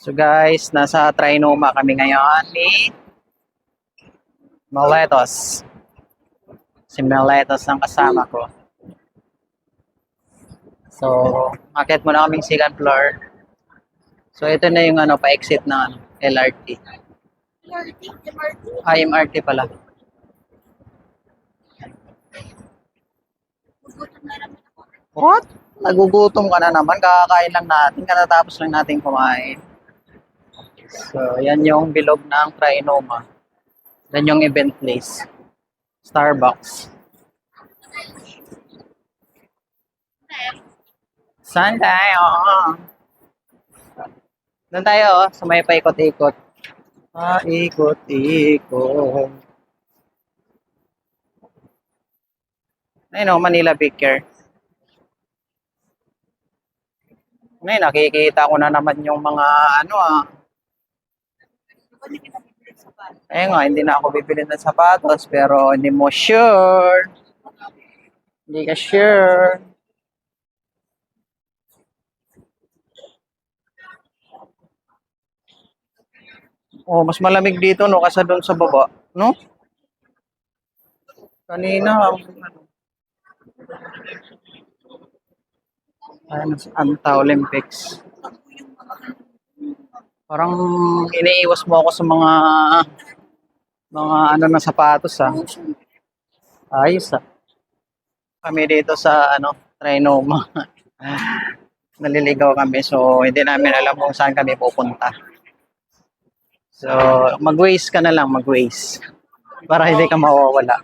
So guys, nasa Trinoma kami ngayon ni Meletos. Si Meletos ang kasama ko. So, akit muna kaming second floor. So, ito na yung pa-exit ng LRT. MRT pala. What? Nagugutom ka na naman. Kakakain lang natin. Katatapos lang natin kumain. So, yan yung bilog ng Trinoma. Yan yung event place. Starbucks. Saan tayo? Doon tayo, sa may paikot-ikot. Paikot-ikot. Ayun o, Manila Baker. Ngayon, nakikita ko na naman yung mga nga, hindi na ako bibili ng sapatos, pero hindi mo sure. Hindi ka sure. Oh, mas malamig dito no kasi doon sa baba, no? Kanina Anta Olympics. Parang iniiwas mo ako sa mga na sapatos Ayos Kami dito sa Trinoma. Naliligaw kami so hindi namin alam kung saan kami pupunta. So, mag-waste ka na lang, mag-waste. Para hindi ka mawawala.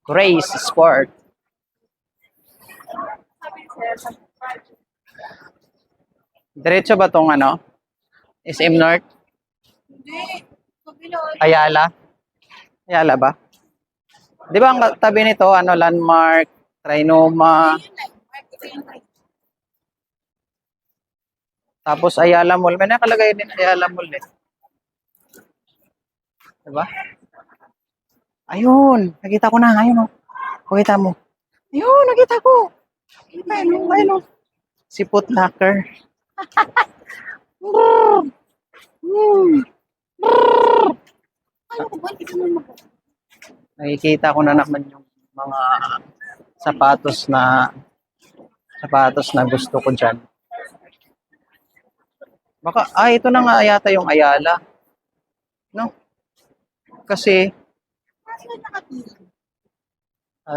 Grace Sport. Diretso ba tong SM North? Ayala? Ayala ba? Di ba ang tabi nito, Landmark, Trinoma, tapos Ayala Mall. May nakalagay din Ayala Mall eh. Diba? Ayun, nakita ko na. Ayun o. Pakita mo. Ayun, nakita ko. Ayun o. Si Footlocker. Nakikita ko na naman yung mga sapatos na gusto ko dyan. Baka, ito na nga yata yung Ayala. No? Kasi,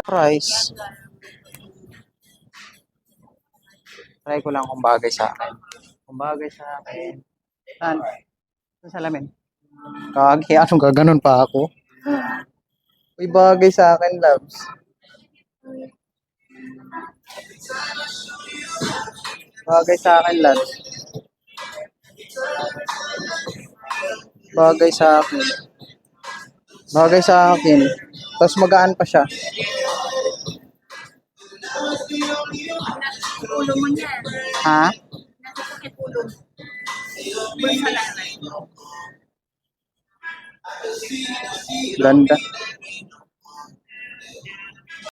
price. Try ko lang kung bagay sa akin. Kung bagay sa akin. Saan? Sa salamin. Gaganon pa ako. Uy, bagay sa akin, loves. Bagay sa akin, loves. Bagay sa akin. Bagay sa akin. Tapos magaan pa siya. Ulo mo niyan. Ha? Nasa ulo. Bulsa lang. Ganda.